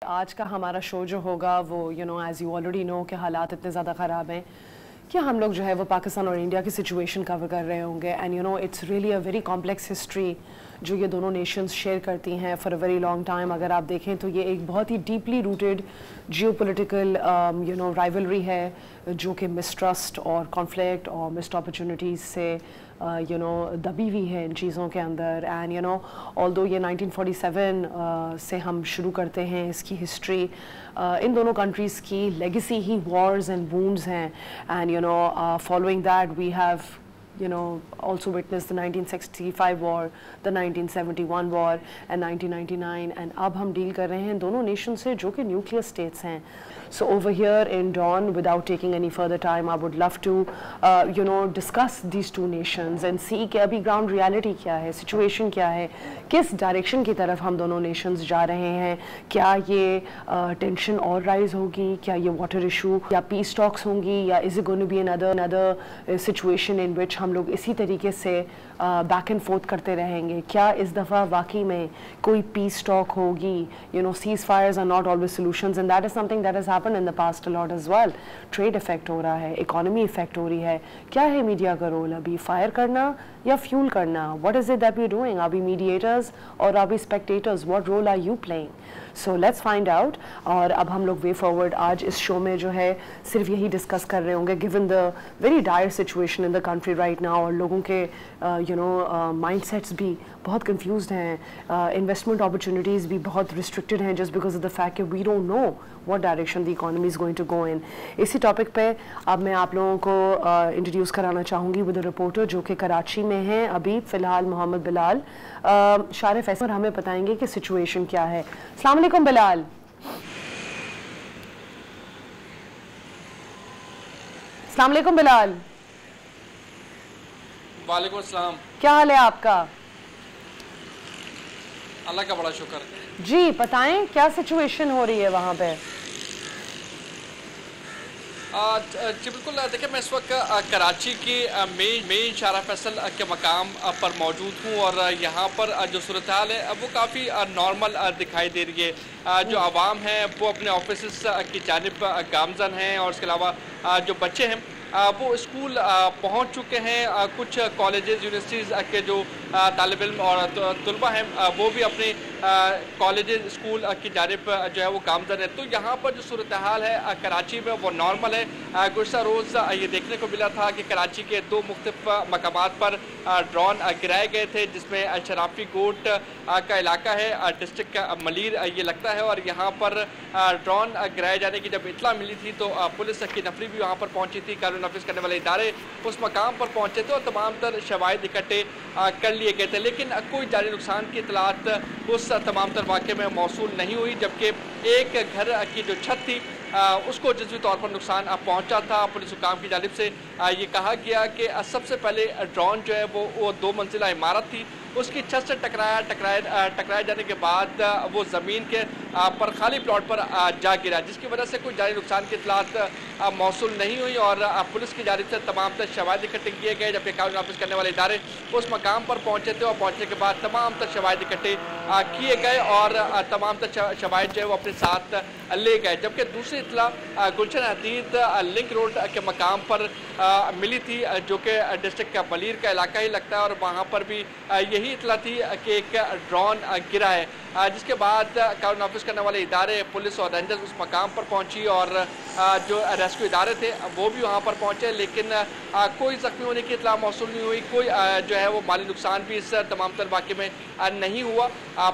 आज का हमारा शो जो होगा वो एज़ यू ऑलरेडी नो कि हालात इतने ज़्यादा ख़राब हैं कि हम लोग जो है वो पाकिस्तान और इंडिया की सिचुएशन कवर कर रहे होंगे। And it's really a very complex history जो ये दोनों नेशंस शेयर करती हैं for a very long time. अगर आप देखें तो ये एक बहुत ही डीपली रूटेड जियोपॉलिटिकल राइवलरी है जो कि मिसट्रस्ट और कॉन्फ्लिक्ट और मिस्ड अपॉर्चुनिटीज़ से दबी हुई है इन चीज़ों के अंदर। एंड ऑल्दो ये 1947 से हम शुरू करते हैं इसकी हिस्ट्री, इन दोनों कंट्रीज़ की लेगेसी ही वॉर्स एंड वूंड्स हैं। And following that we have also witnessed the 1965 war, the 1971 war and 1999, and अब हम डील कर रहे हैं दोनों नेशन से जो कि न्यूक्लियर स्टेट्स हैं। So over here in Dawn, without taking any further time, I would love to discuss these two nations and see कि अभी ground reality क्या है, situation क्या है, किस डायरेक्शन की तरफ हम दोनों नेशंस जा रहे हैं। क्या ये टेंशन और राइज होगी, क्या ये वाटर इशू या पीस टॉक्स होंगी, या is it going to be another situation in which हम लोग इसी तरीके से बैक एंड फोर्थ करते रहेंगे। क्या इस दफ़ा वाकई में कोई पीस टॉक होगी? Ceasefires are not always solutions and that is something that has happened in the past a lot as well. Trade effect हो रहा है, इकोनॉमी इफेक्ट हो रही है। क्या है मीडिया का रोल अभी, फायर करना या फ्यूल करना? What is it that we are doing? Are we mediators or are we spectators? What role are you playing? So let's find out. और अब हम लोग वे फॉरवर्ड आज इस शो में जो है सिर्फ यही डिस्कस कर रहे होंगे given the very dire situation in the country right now, और लोगों के माइंडसेट्स भी बहुत कंफ्यूज्ड हैं, इन्वेस्टमेंट अपॉर्चुनिटीज़ भी बहुत रिस्ट्रिक्टेड हैं just because of the fact कि we don't know what direction the economy is going to go in. इसी टॉपिक पे अब मैं आप लोगों को इंट्रोड्यूस कराना चाहूँगी विद अ रिपोर्टर जो कि कराची में हैं अभी फ़िलहाल, मोहम्मद बिलाल। शार फैसल हमें बताएंगे कि सिचुएशन क्या है। अस्सलाम वालेकुम बिलाल। अस्सलाम वालेकुम बिलाल। वालेकुम अस्सलाम। क्या हाल है आपका? अल्लाह का बड़ा शुक्र जी। बताएं क्या सिचुएशन हो रही है वहाँ पे? जी बिल्कुल, देखिए मैं इस वक्त कराची की मेन शारा फैसल के मकाम पर मौजूद हूँ और यहाँ पर जो सूरत हाल है वो काफ़ी नॉर्मल दिखाई दे रही है। जो आवाम है वो अपने ऑफिस की जानिब गामजन हैं और इसके अलावा जो बच्चे हैं वो स्कूल पहुंच चुके हैं। कुछ कॉलेजेस यूनिवर्सिटीज़ के जो तालिब इल्म और तलबा हैं वो भी अपने कॉलेजेस स्कूल की जानिब जो है वो गामजन है। तो यहाँ पर जो सूरत हाल है कराची में वो नॉर्मल है। गुज़श्ता रोज़ ये देखने को मिला था कि कराची के दो मुख्तलिफ मकामात पर ड्रोन गिराए गए थे, जिसमें शराफी गोट का इलाका है, डिस्ट्रिक्ट का मलीर ये लगता है। और यहाँ पर ड्रोन गिराए जाने की जब इतला मिली थी तो पुलिस की नफरी भी वहाँ पर पहुँची थी। कानून नाफिज करने वाले इदारे उस मकाम पर पहुँचे थे और तमाम तर शवाहिद इकट्ठे कर लिए गए थे, लेकिन कोई जानी नुकसान की इतलात उस तमाम तर वाक़े में मौसूल नहीं हुई। जबकि एक घर की जो छत थी उसको जज़वी तौर पर नुकसान पहुंचा था। पुलिस हुकाम की जानिब से ये कहा गया कि सबसे पहले ड्रोन जो है वो 2 मंजिला इमारत थी, उसकी छत से टकराए जाने के बाद वो ज़मीन के पर खाली प्लॉट पर जा गिरा, जिसकी वजह से कोई जानी नुकसान की इतलात मौसूल नहीं हुई। और पुलिस की जानिब से तमाम तर शवाहिद इकट्ठे किए गए। जबकि कानून नाफिज करने वाले इदारे उस मकाम पर पहुँचे थे और पहुँचने के बाद तमाम तर शवाहिद इकट्ठे किए गए और तमाम तर शवाहिद जो है वो अपने साथ ले गए। जबकि दूसरी इतला गुलशन हदीद लिंक रोड के मकाम पर मिली थी जो कि डिस्ट्रिक्ट का मलीर का इलाका ही लगता है, और वहाँ पर भी यही इतला थी कि एक ड्रोन गिरा है। जिसके बाद कानून नाफिज करने वाले इदारे, पुलिस और रेंजर्स उस मकाम पर पहुंची और जो रेस्क्यू इदारे थे वो भी वहां पर पहुंचे, लेकिन कोई ज़ख्मी होने की इतला मौसूल नहीं हुई। कोई जो है वो माली नुकसान भी इस तमाम तर वाक़े में नहीं हुआ।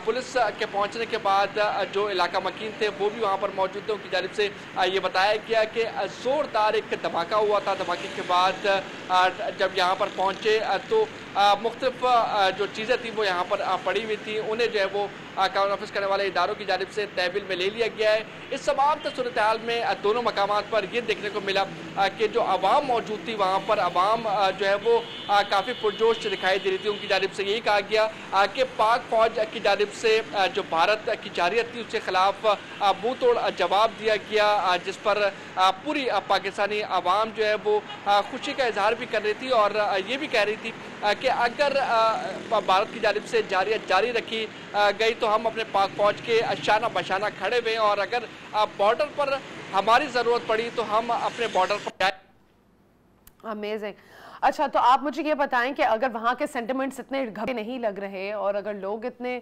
पुलिस के पहुंचने के बाद जो इलाका मकीन थे वो भी वहाँ पर मौजूद थे। उनकी जानिब से ये बताया गया कि ज़ोरदार एक धमाका हुआ था। धमाके के बाद जब यहाँ पर पहुँचे तो मुख्तलिफ जो चीज़ें थी वो यहाँ पर पड़ी हुई थी, उन्हें जो है वो कानून नाफिज करने वाले इदारों की जानिब से तहवील में ले लिया गया है। इस तमाम सूरत हाल में दोनों मकामात पर यह देखने को मिला कि जो आवाम मौजूद थी वहाँ पर आवाम जो है वो काफ़ी पुरजोश दिखाई दे रही थी। उनकी जानिब से यही कहा गया कि पाक फौज की जानिब से जो भारत की जारियत थी उसके खिलाफ मुँह तोड़ जवाब दिया गया, जिस पर पूरी पाकिस्तानी आवाम जो है वो खुशी का इजहार भी कर रही थी और ये भी कह रही थी कि अगर भारत की जानिब से जारियत जारी रखी गई तो हम अपने पाक फौज के शाना बशाना खड़े हुए हैं और अगर बॉर्डर पर हमारी ज़रूरत पड़ी तो हम अपने बॉर्डर पर जाए। अमेजिंग। अच्छा, तो आप मुझे ये बताएं कि अगर वहाँ के सेंटिमेंट्स इतने घबराए नहीं लग रहे और अगर लोग इतने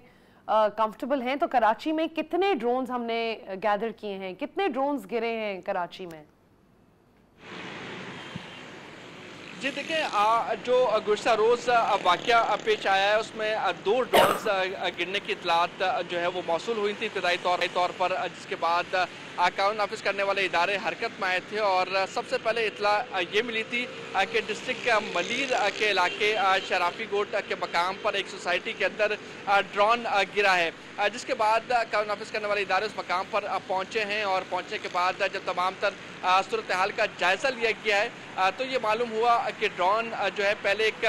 कंफर्टेबल हैं, तो कराची में कितने ड्रोन्स हमने गैदर किए हैं, कितने ड्रोन्स गिरे हैं कराची में? जी देखिए, जो गुज़श्ता रोज़ वाक़या पेश आया है उसमें 2 ड्रोन्स गिरने की इतलात जो है वो मौसूल हुई थी इब्तदाई तौर पर, जिसके बाद कानून नाफिज करने वाले इदारे हरकत में आए थे और सबसे पहले इतला ये मिली थी कि डिस्ट्रिक्ट मलीर के इलाके शराफी गोट के मकाम पर एक सोसाइटी के अंदर ड्रोन गिरा है, जिसके बाद कानून नाफिज करने वाले इदारे उस मकाम पर पहुँचे हैं और पहुँचने के बाद जब तमाम तर सूरत हाल का जायज़ा लिया गया है तो ये मालूम हुआ कि ड्रोन जो है पहले एक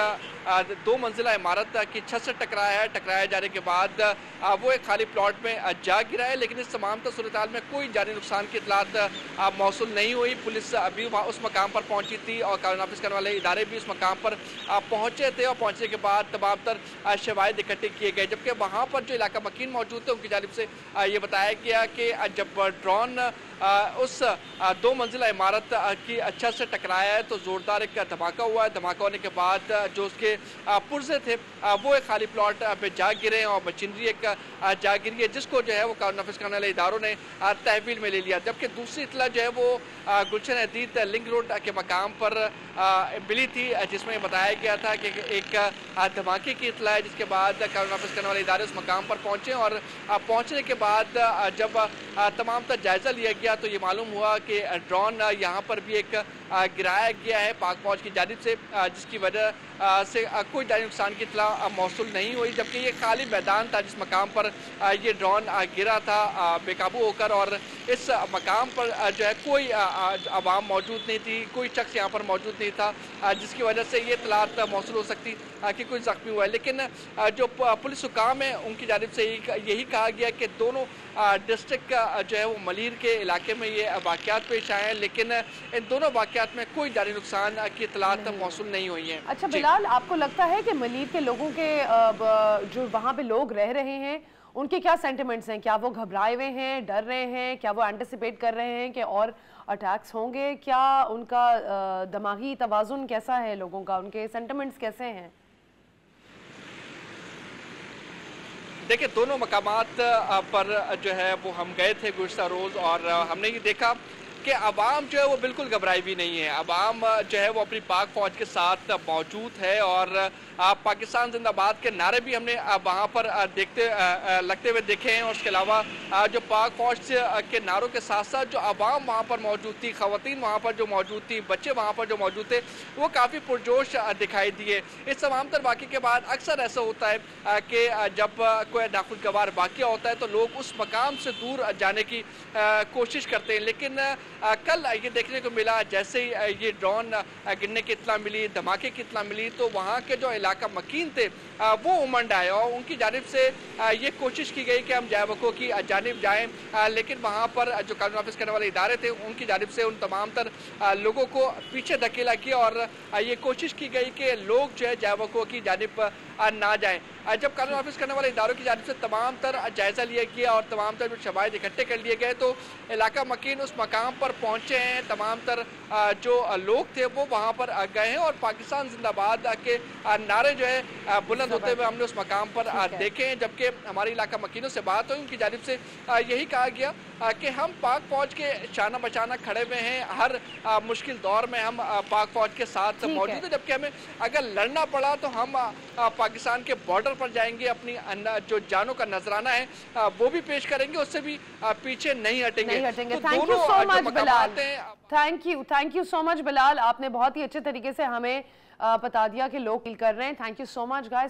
2 मंजिला इमारत की छत से टकराया जाने के बाद वो एक खाली प्लॉट में जा गिरा है, लेकिन इस तमाम सूरत हाल में कोई जानी नुकसान की इतलात मौसूल नहीं हुई। पुलिस अभी उस मकाम पर पहुंची थी और कानून नाफिज करने वाले इदारे भी उस मकाम पर पहुंचे थे और पहुंचने के बाद तमाम तर शवाहिद इकट्ठे किए गए, जबकि वहाँ पर जो इलाका मकीन मौजूद थे उनकी जानिब से ये बताया गया कि जब ड्रोन उस 2 मंजिला इमारत की छत से टकराया है तो ज़ोरदार एक धमाका हुआ है। धमाका होने के बाद जो उसके पुर्जे थे वो एक खाली प्लॉट पे जा गिरे और मशीनरी एक जा गिरी है, जिसको जो है वो कानून नाफिज करने वाले इदारों ने तहवील में ले लिया। जबकि दूसरी इतला जो है वो गुलशन हदीद लिंक रोड के मकाम पर मिली थी, जिसमें बताया गया था कि एक धमाके की इतला है, जिसके बाद कानून नाफिज करने वाले इदारे उस मकाम पर पहुँचे और पहुँचने के बाद जब तमाम तर जायज़ा लिया गया तो ये मालूम हुआ कि ड्रोन यहाँ पर भी एक गिराया गया है पाक फौज की जानिब से, जिसकी वजह से कोई जानी नुकसान की इतला मौसूल नहीं हुई, जबकि ये खाली मैदान था जिस मकाम पर ये ड्रोन गिरा था बेकाबू होकर और इस मकाम पर जो है कोई आवाम मौजूद नहीं थी, कोई शख्स यहाँ पर मौजूद नहीं था, जिसकी वजह से ये इतलात मौसूल हो सकती कि कोई ज़ख्मी हुआ है। लेकिन जो पुलिस हुकाम है उनकी जानिब से यही कहा गया कि दोनों डिस्ट्रिक्ट जो है वो मलीर के इलाके में ये वाक़यात पेश आए हैं, लेकिन इन दोनों वाक़यात में कोई जानी नुकसान की इतलात मौसूल नहीं हुई हैं। अच्छा बिलाल, आपको लगता है कि मलीर के लोगों के जो वहाँ पे लोग रह रहे हैं उनके क्या सेंटिमेंट्स हैं? क्या वो घबराए हुए हैं, डर रहे हैं? क्या वो एंटिसिपेट कर रहे हैं कि और अटैक्स होंगे? क्या उनका दिमागी तवाज़ुन कैसा है लोगों का, उनके सेंटिमेंट्स कैसे हैं? देखिए, दोनों मकामात पर जो है वो हम गए थे गुज़श्ता रोज़ और हमने ये देखा कि अवाम जो है वो बिल्कुल घबराई भी नहीं है। अवाम जो है वो अपनी पाक फौज के साथ मौजूद है और पाकिस्तान जिंदाबाद के नारे भी हमने वहाँ पर लगते हुए देखे हैं और उसके अलावा जो पाक फौज के नारों के साथ साथ जो अवाम वहाँ पर मौजूद थी, ख़वातीन वहाँ पर जो मौजूद थी, बच्चे वहाँ पर जो मौजूद थे, वो काफ़ी पुरजोश दिखाई दिए। इस तमाम तर वाक़े के बाद अक्सर ऐसा होता है कि जब कोई नाखुशगवार वाक़या होता है तो लोग उस मकाम से दूर जाने की कोशिश करते हैं, लेकिन कल ये देखने को मिला जैसे ही ये ड्रोन गिरने की इत्तला मिली, धमाके की इत्तला मिली, तो वहाँ के जो इलाका मकीन थे वो उमंड आए और उनकी जानिब से ये कोशिश की गई कि हम जावकों की जानिब जाएं, लेकिन वहाँ पर जो कानून नाफिज करने वाले इदारे थे उनकी जानिब से उन तमाम तर लोगों को पीछे धकेला गया और ये कोशिश की गई कि लोग जो है जावकों की जानिब ना जाएं। जब कानून नाफिज करने वाले इदारों की जानिब से तमाम तर जायज़ा लिया गया और तमाम तर शवाहिद इकट्ठे कर लिए गए तो इलाका मकीन उस मकाम पर पहुँचे हैं। तमाम तर जो लोग थे वो वहाँ पर गए हैं और पाकिस्तान जिंदाबाद के नारे जो है बुलंद होते हुए हमने उस मकाम पर देखे हैं। जबकि हमारे इलाका मकीनों से बात हुई, उनकी जानिब से यही कहा गया कि हम पाक फौज के शाना बचाना खड़े हुए हैं, हर मुश्किल दौर में हम पाक फौज के साथ मौजूद हैं, जबकि हमें अगर लड़ना पड़ा तो हम पाकिस्तान के बॉर्डर पर जाएंगे, अपनी जो जानों का नजराना है वो भी पेश करेंगे, उससे भी पीछे नहीं हटेंगे। Thank you so much Bilal, thank you so much Bilal, आपने बहुत ही अच्छे तरीके से हमें बता दिया कि लोग फील कर रहे हैं। Thank you so much guys.